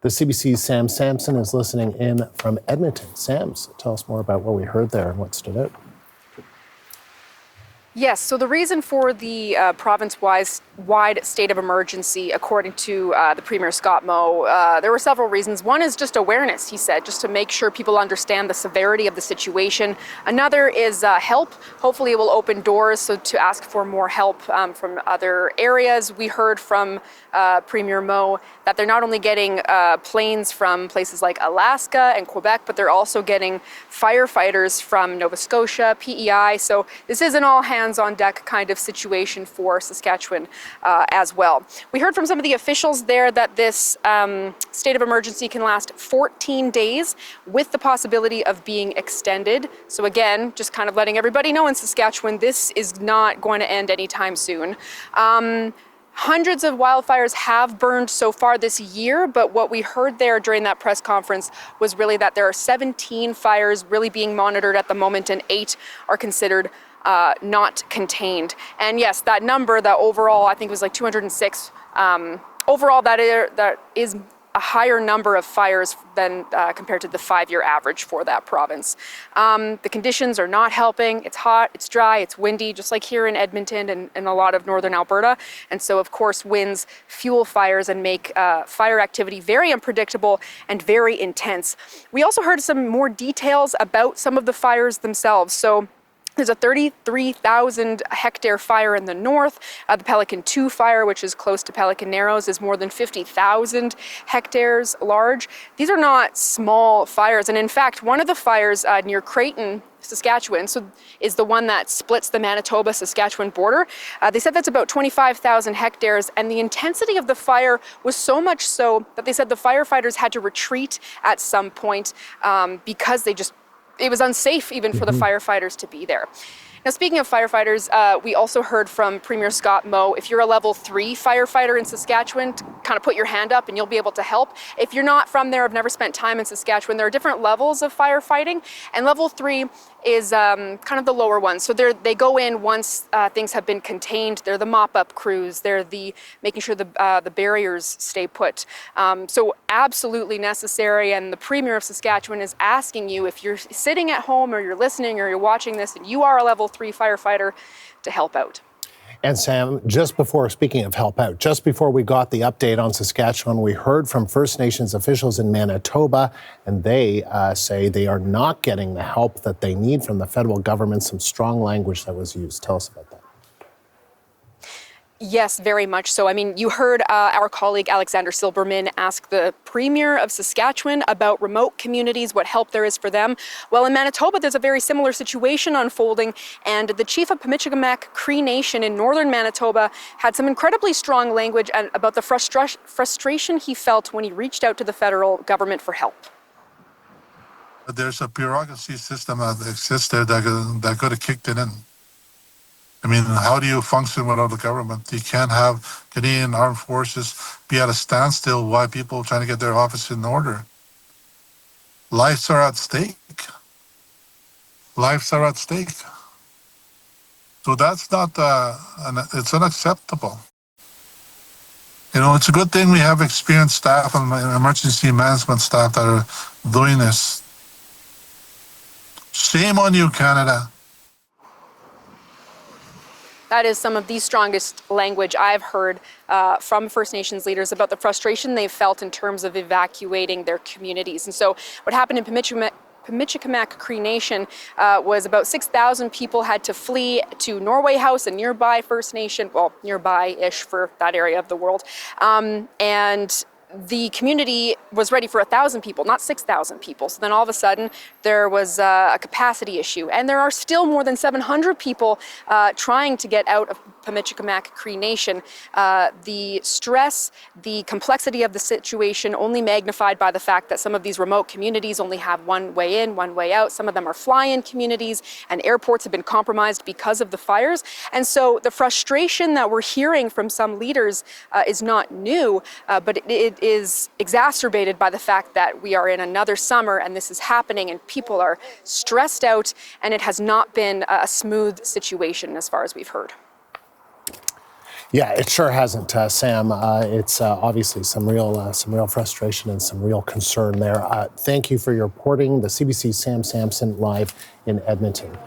The CBC's Sam Sampson is listening in from Edmonton. Sams, tell us more about what we heard there and what stood out. Yes, so the reason for the province-wide state of emergency, according to the Premier Scott Moe, there were several reasons. One is just awareness, he said, just to make sure people understand the severity of the situation. Another is help. Hopefully it will open doors so to ask for more help from other areas. We heard from Premier Moe that they're not only getting planes from places like Alaska and Quebec, but they're also getting firefighters from Nova Scotia, PEI. So this is an all hands on deck kind of situation for Saskatchewan as well. We heard from some of the officials there that this state of emergency can last 14 days with the possibility of being extended. So again, just kind of letting everybody know in Saskatchewan, this is not going to end anytime soon. Hundreds of wildfires have burned so far this year, but what we heard there during that press conference was really that there are 17 fires really being monitored at the moment, and 8 are considered not contained. And yes, that number, that overall, I think it was like 206. Overall, that is a higher number of fires than compared to the 5-year average for that province. The conditions are not helping. It's hot, it's dry, it's windy, just like here in Edmonton and a lot of northern Alberta. And so, of course, winds fuel fires and make fire activity very unpredictable and very intense. We also heard some more details about some of the fires themselves. So there's a 33,000 hectare fire in the north. The Pelican 2 fire, which is close to Pelican Narrows, is more than 50,000 hectares large. These are not small fires. And in fact, one of the fires near Creighton, Saskatchewan, is the one that splits the Manitoba-Saskatchewan border. They said that's about 25,000 hectares, and the intensity of the fire was so much so that they said the firefighters had to retreat at some point because it was unsafe even for the firefighters to be there. Now, speaking of firefighters, we also heard from Premier Scott Moe, if you're a level 3 firefighter in Saskatchewan, to kind of put your hand up and you'll be able to help. If you're not from there, I've never spent time in Saskatchewan, there are different levels of firefighting, and level 3 is kind of the lower one. So they go in once things have been contained. They're the mop-up crews. They're the making sure the barriers stay put. So absolutely necessary. And the Premier of Saskatchewan is asking you, if you're sitting at home or you're listening or you're watching this and you are a level 3 firefighter, to help out. And Sam, speaking of help out, just before we got the update on Saskatchewan, we heard from First Nations officials in Manitoba, and they say they are not getting the help that they need from the federal government. Some strong language that was used. Tell us about that. Yes, very much so. I mean, you heard our colleague Alexander Silberman ask the Premier of Saskatchewan about remote communities, what help there is for them. Well, in Manitoba, there's a very similar situation unfolding, and the chief of Pimicikamak Cree Nation in northern Manitoba had some incredibly strong language about the frustration he felt when he reached out to the federal government for help. There's a bureaucracy system that exists there that could have kicked it in. I mean, how do you function without a government? You can't have Canadian Armed Forces be at a standstill while people are trying to get their office in order. Lives are at stake. Lives are at stake. So that's not, it's unacceptable. You know, it's a good thing we have experienced staff and emergency management staff that are doing this. Shame on you, Canada. That is some of the strongest language I've heard from First Nations leaders about the frustration they've felt in terms of evacuating their communities. And so what happened in Pimicikamak Cree Nation was about 6,000 people had to flee to Norway House, a nearby First Nation, well, nearby-ish for that area of the world. And the community was ready for 1,000 people, not 6,000 people. So then all of a sudden there was a capacity issue. And there are still more than 700 people trying to get out of Pimicikamak Cree Nation. The stress, the complexity of the situation only magnified by the fact that some of these remote communities only have one way in, one way out. Some of them are fly-in communities, and airports have been compromised because of the fires. And so the frustration that we're hearing from some leaders is not new, but it is exacerbated by the fact that we are in another summer and this is happening and people are stressed out, and it has not been a smooth situation as far as we've heard. Yeah, it sure hasn't, Sam. It's obviously some real frustration and some real concern there. Thank you for your reporting. The CBC Sam Sampson live in Edmonton.